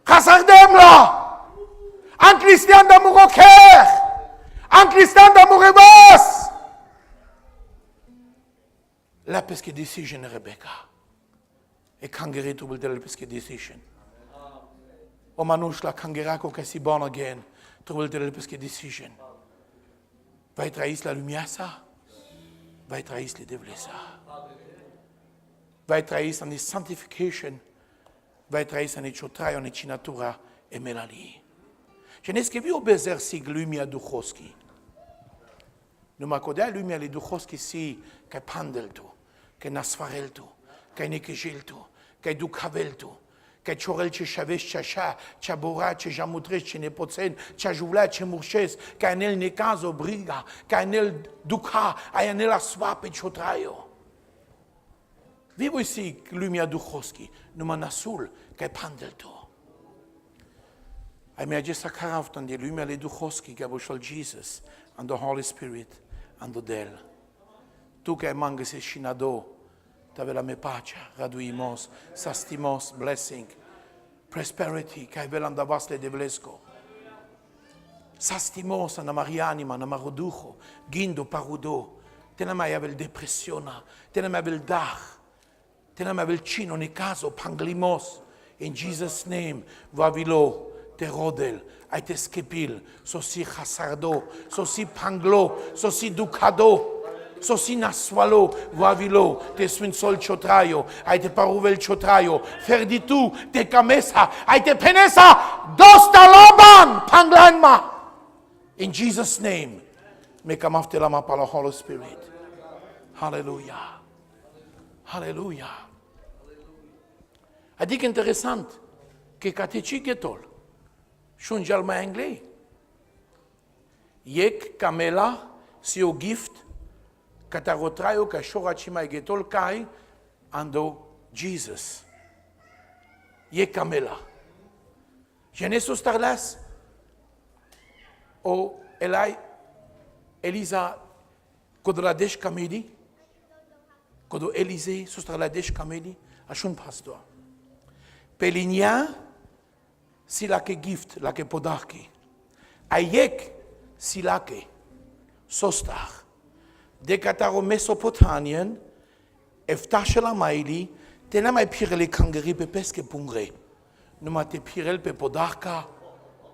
Casardemla. An Cristian da muroker. An Cristian da murevas. La pesche decision Rebecca. E cangeretu bul delle pesche decision. O manush la cangeraco che si born again. Trubul delle pesche decision. Vai trahis la lumiasa. Vai trahis le devlesa. Vai trahis an sanctification. Vai trahis an eciotraio an ecinatura e melali. Ce ne scrivi o bezersig lumia duchoski. Numai codea lumia le duchoski si che pandeltu, che nasfareltu, che nekejiltu, că ai duc haveltul, că ai ciorel ce șavești ce așa, ce abora, ce jamutrești, ce nepoțeni, ce ajuvlea, ce murșesc, că ai nel necazo briga, că ai nel duca, ai nel asvape ce o traio. Vi voi si lumea duhovski, numai nasul, că ai pandel to. Ai merge să caraftan de lumea le duhovski, că ai Jesus, and the Holy Spirit, and the del. Tu că ai mangăse și nado, t'avela me pacea, raduimos, sastimos, blessing, prosperity, că ai velam da vasle de blesco. Sastimos, na marianima, na maroducho, gindo parudo, te ne mai avel depresiona, te ne mai avel dar, te ne mai avel cino, ne caso, panglimos, in Jesus' name, vavilo, te rodel, ai te skepil, sosi hasardo, sosi panglo, sosi ducado, sosi naswalo, vavilo, te swinsol ciotraio, ai te paruvel ciotraio, ferdi tu, te camesa, ai te penesa, dosta loban, panglanma. In Jesus' name, me camafte la mapa la Holy Spirit. Hallelujah. Hallelujah. Adică interesant, că catecichetol, și un gel mai englei. Iec camela si o gift, catarotraio ca șora ci mai getol cai, ando Jesus. Iec camela. Genesus starlas, o elai Eliza codoladeș cameli, codo Elize sustraladeș cameli, așa un pastor. Pe linia si la che gift, la che podarchi. Aiec si la che sostar. De cataro Mesopotamien, eftașe la maili, te n-a mai pirele cangări pe pesche pungre. Numai te pirel pe podarca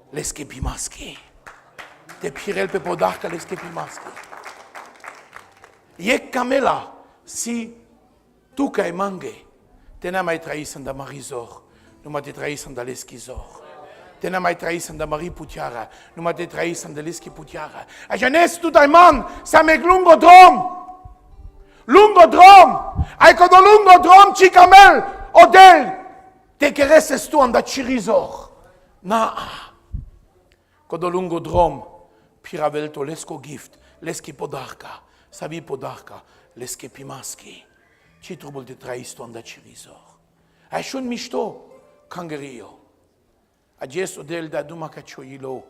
lesche pimasche. Te pirel pe podarca lesche pimasche. Iec camela, si tu ca ai manghe, te n-a mai trăit în da marizor, numai te trăit în da leschizor. Te n-a mai trăit în da mari putiara, numai te trăit în da leschi putiara. Așa nes tu dai man, să merg lungo drom. Lungo drom. Ai codo lungo drom, ci camel, odel. Te chereses tu în da cirizor. Na. Codo lungo drom, piravelto lesco gift, leschi podarca, sabi podarca, leschi pimaschi. Ce trubul te trăit tu în da cirizor. Ai și un mișto, cangerio. Ages odel da duma ca cioilo,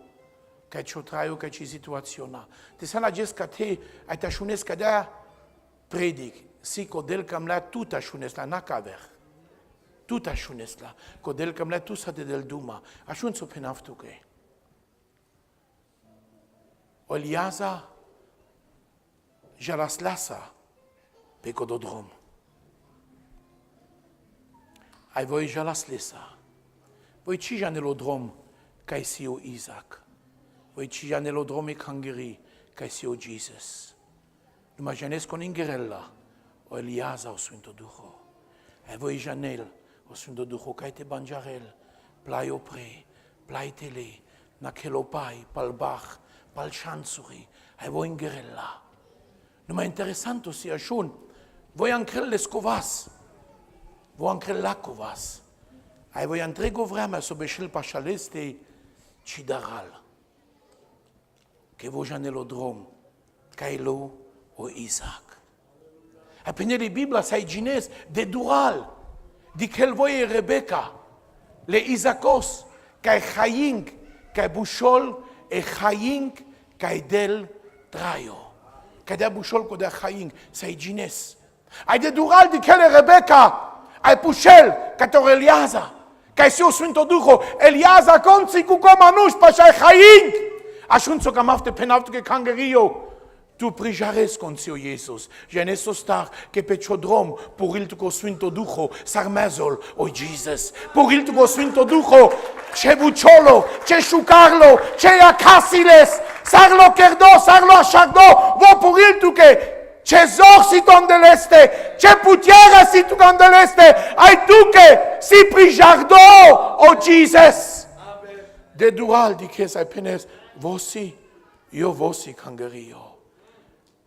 ca ciotraio, ca ci situaționa. Te san ages ca te, ai tașunes ca dea predic, si codel cam la tu tașunes la nacaver. Tu tașunes la, codel cam la tu sa de del duma. Așun so penaftu că. Oliaza, jalas lasa, pe cododrom. Ai voi jalas lesa. Voi ci janelodrom ca si o Isaac. Voi ci janelodrom e cangeri ca si o Jesus. Numai janesc con ingerella o Eliasa o Sfântul Duho. Ai voi janel o Sfântul Duho ca te banjarel, plai opre, plai tele, na chelopai, pal bach, pal șansuri. Ai voi ingerella. Numai interesant o si așun. Voi ancrel lescovas. Voi ancrel lacovas. Ai voi întrego vremea să beșel pașaleste cidaral. Că voi janelodrom, ca elo o Isaac. Ai penele Biblia să ai ginez de dural, de că voi Rebecca, le Isaacos, ca e haing, ca e bușol, e haing, ca e del traio. Ca de bușol cu de haing, să ai ginez. Ai de dural de că Rebecca, ai pușel, ca te Eliaza. Ca si o Sfântul Duho, Eliaza conții cu comanuș, pașa-i haing. Așunțo cam afte penaftu că cangerio. Tu prijaresc conții o Iisus. Genesos star că pe ciodrom, puril tu cu Sfântul Duho, sarmezol o Jesus. Puril tu cu Sfântul Duho, ce buciolo, ce șucarlo, ce acasiles, sarlo kerdo, sarlo așardo, vo puril tu că ce zor si donde este, ce putere si tu donde este, ai tu che si prijardo o Jesus. De dual di che sai penes, vosi, io vosi cangerio.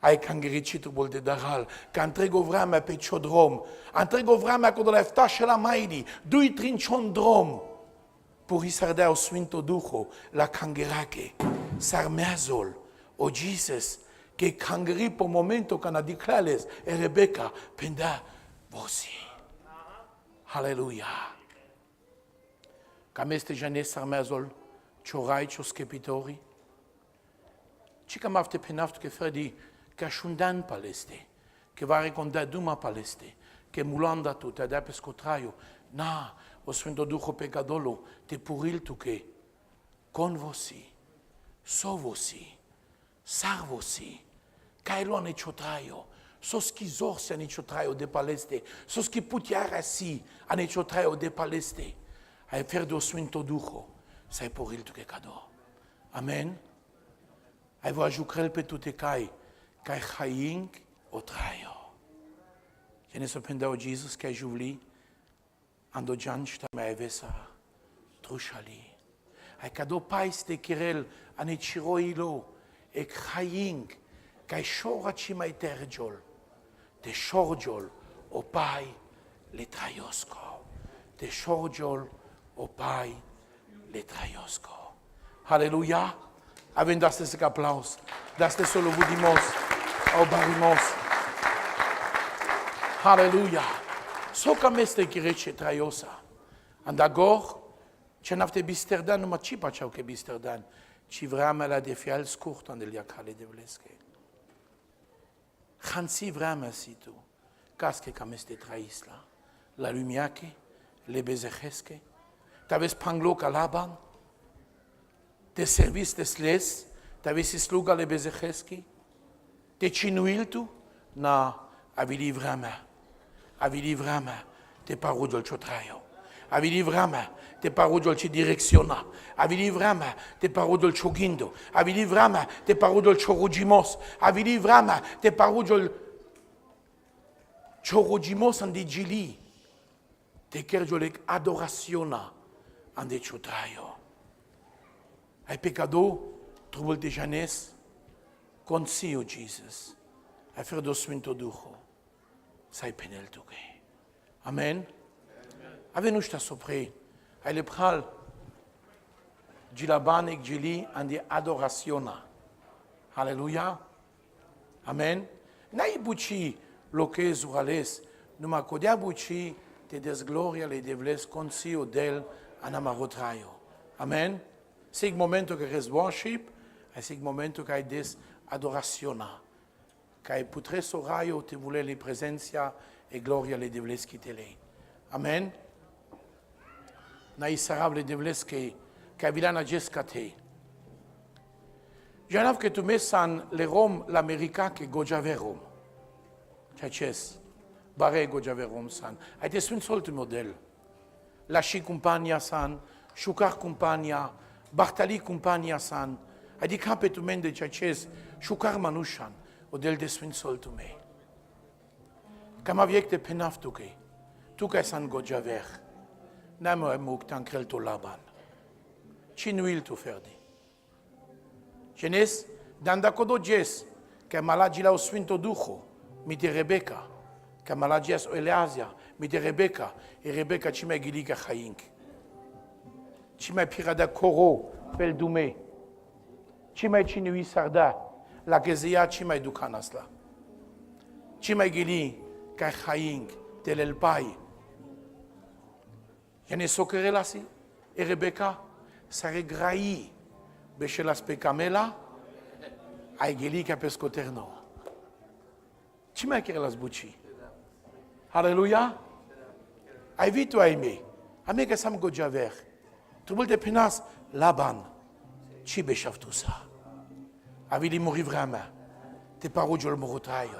ai cangericitul de daral, că întreg o vreme pe ce drom, întreg o vreme acolo la eftașe la maidi, dui trincion drom, puri s-ar dea o Sfântul Duhu la cangerache, s-armează-l, o Jesus, che cangeri pe momentul când a declares e Rebecca, pendea vosi. Halleluja. Cam este janes s-armează-l, ciorai, cio scepitori, ci cam afte penaft che fredi, che asciundan paleste, che va reconda duma paleste, che mulanda tu, te da pe scotraio, na, o Sfântul Duhu pecadolo, te puril tu che, con vosi, so vosi, sar vosi, cailo ne ciotraio, sos chi zorse ne ciotraio de paleste, sos chi putiara si a ne ciotraio de paleste, ai fer do Sfântul Duhu, sai puril tu che cado. Amen. Ai va jucrel pe tu te cai haing o traio. Je ne sorprendeu Jesus că ai juvli, ando janșta mai vesa, trușali. Ai cado paiste kirel ane ciroilo, e haing, că ai șora ci mai tergiol, te șorgiol, o pai le traiosco. Te șorgiol, o pai le traiosco. Halleluja. Avem de astăzi că aplauz. De astăzi să-l uvudimos, au barimos. Halleluja. Soka meste kirece traiosa. Andagor, ce n-avte bisterdan, numai ci paceau că bisterdan, ci vremea de fial scurt în delia cale de vlesche. Hansi vremea si tu, casche cam este traisla, la lumiache, le bezehesche, t'aves panglo calaban, te servis te sles, t'aves sluga le bezeheski, te cinuil tu, na, avili vremea, te parudol ciotraio, avili vremea, te parudol ci direcționa, avili vremea, te parudol ciogindo, avili vremea, te parudol ciorugimos, avili vremea, te parudol ciorugimos în digili, te kergiolec adoraționa în de ciotraio. Ai pecado, trubul de janes, consio Jesus, ai fer do Sfântul Duhu, să ai penel tu che. Amen. Ave nu știa sopre, ai lepral, gilabanec gili an de adoraționa. Halleluja. Amen. N-ai buci lochezi urales, numai codea buci te desgloria le devles consio del anamarotraio. Amen. Sig momentul că res worship, ai sig momentul că ai des adoraționa, că ai putres oraio te vuleli prezenția e gloria le devleschi telei. Amen. Na isarable devleschi că avilana gescate. Janav că tu mesan le rom l'America che gojaverom. Ceaces bare gojaverom san. Ai te sunt soltu model. La și compania san, șucar compania, Bartali compania san, adică pe tu mende ceaces, șucar manușan, o del de Sfânt soltu mei. Cam aviecte penaftuke, tu ca san gojaver, n-am o muc tan crelto laban. Cinuil tu ferdi. Genes, danda codo ges, că malagila o Sfântul Duhu, mi de Rebecca, că malagias o Eleazia, mi de Rebecca, e Rebecca ci mai gilica haink. Ci mai pirada coro pel dume. Ci mai cinui sarda, la gezea ci mai ducanasla. Ci mai gili ca haink telel pai. E ne socherelasi, e Rebecca s-a regrai beșelas pe camela, ai gili ca pe scoterno. Ci mai cherelas buci. Halleluja. Ai vitu ai mei. A mei că sam gojaver. Trubul de penas Laban, ci beșaftusa. Avili muri vremea, te paruggiul moro traio.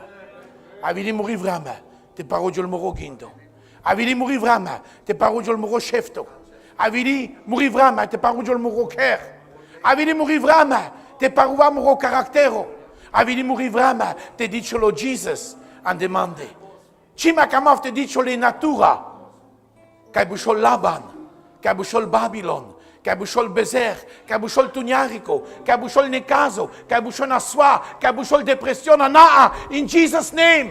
Avili muri vremea, te paruggiul moro gindo. Avili muri vremea, te paruggiul moro șefto. Avili muri vremea, te paruggiul moro cher. Avili muri vremea, te paruva moro caractero. Avili muri vremea, te diciolo Jesus an demande. Cima camaf te diciolo natura, ca bușol Laban, ca bușol Babilon, Kabushol bezer, kabushol tunyariko, kabushol nekazo, kabushol aswa, kabushol depression anaa, in Jesus' name.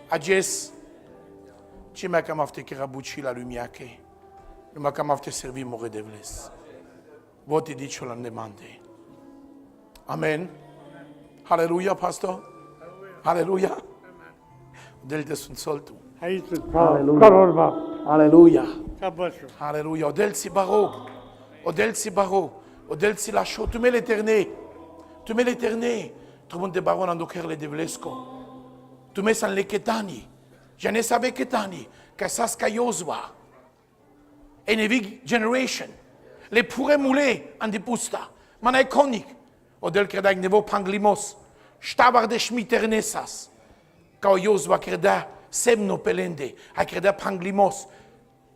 Adjes, tu m'as comme te kirabuchi la lumière que, tu m'as comme te servi mon redevles. Vous te dites, je l'en demande. Amen. Halleluja, Pastor. Halleluja. Delte sunt soltu. Halleluja. Halleluja. God bless you. Alléluia. Odel si baro. Odel si baro. Odel si la chaux. Tu mets l'éternel. Tu mets l'éternel. Tu mets des barons dans le devlesco. Tu mets sans les ketani. Je ne savais ketani. Que ça se cailloswa. Et une big generation. Les pourrais mouler en depusta. Man iconique. Odel kredag nevo panglimos. Stabar de schmiternessas. Cailloswa kreda. Semno pelende. A kreda panglimos.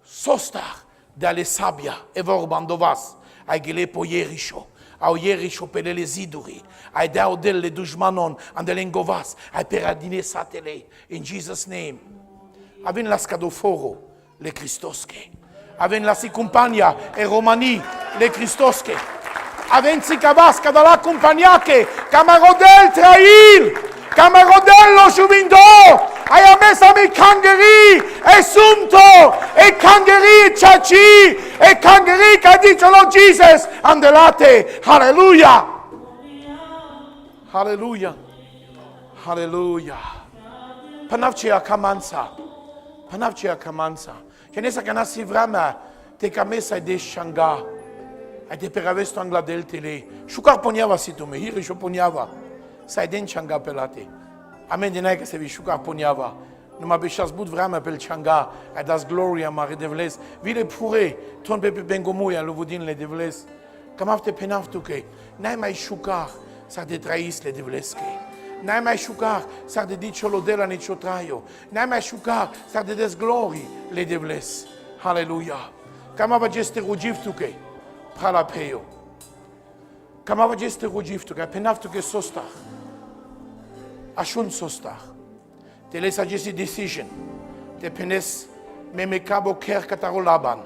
Sostar dalle sabbia e vorbandovas ai gele po Jericho au Jericho pele le ziduri ai dao delle dushmanon andelengovas ai peradine satele in Jesus name aven la scadoforo le Christosche aven la si compagna e romani le Christosche aven si cavasca dalla compagnache camarodel trail camarodello juvindo ai messa mi cangeri e sunto e cangeri e ciaci e cangeri che dicono Jesus andelate alleluia alleluia alleluia panavcia kamansa che ne sa che nasi vrama te camesa de shanga e te per avesto angla del tele shukar poniava si tu me hiri shoponiava sai den shanga pelate Amen, dinai că se vișuca poniava. Numai pe șas bud vremea pe changa, ai das gloria mare de vles. Vile pure, ton pe bengomuia lu vodin le de vles. Cam afte penaftu că n-ai mai șucar să te trăis le de vles. N-ai mai șucar să te dici olodela nicio traio. N-ai mai șucar să te des glory le de vles. Halleluja. Cam ava geste rugiftu că prala peio. Cam ava geste rugiftu că penaftu că sostar. Ashun sostar. Te les agesi decision. Te penes me cabo ker kataro laban.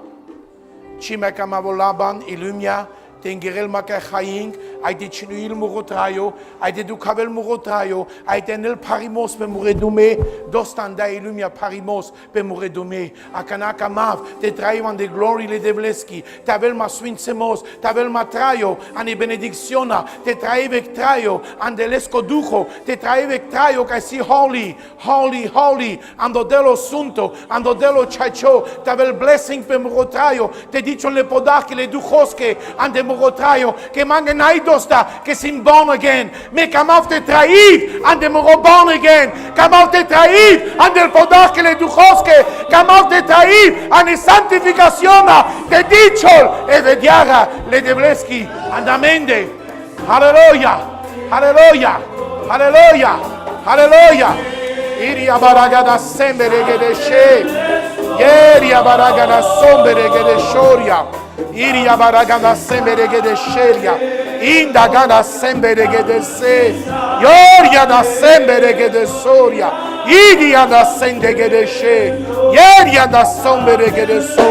Chi me kamavo laban ilumia te ngerel maka khaying ai te chinuil murotrayo ai te dukavel murotrayo ai te nel parimos pe muredume dostanda ilumia parimos pe muredume akanaka mav te traivan de glory le devleski tavel ma swinsemos tavel ma trayo ani benedictiona te traivek trayo andelesco ducho te traivek trayo kai si holy holy holy ando dello sunto ando dello chacho tavel blessing pe murotrayo te dicon le podach le duchoske ande murotrayo che mangen naidosta che sin born again me come out te traiv ande muro born again come out te traiv ande podach le duchoske come out te traiv ane santificazione te dicol e vediara le devleski andamende alleluia alleluia alleluia alleluia iria baragada sembere gedeshe iria baragada sombere gedeshoria iria baragada sembere gedesheria indagada sembere gedese yoria da sembere gedesoria iria da sende gedeshe iria da sombere gedeso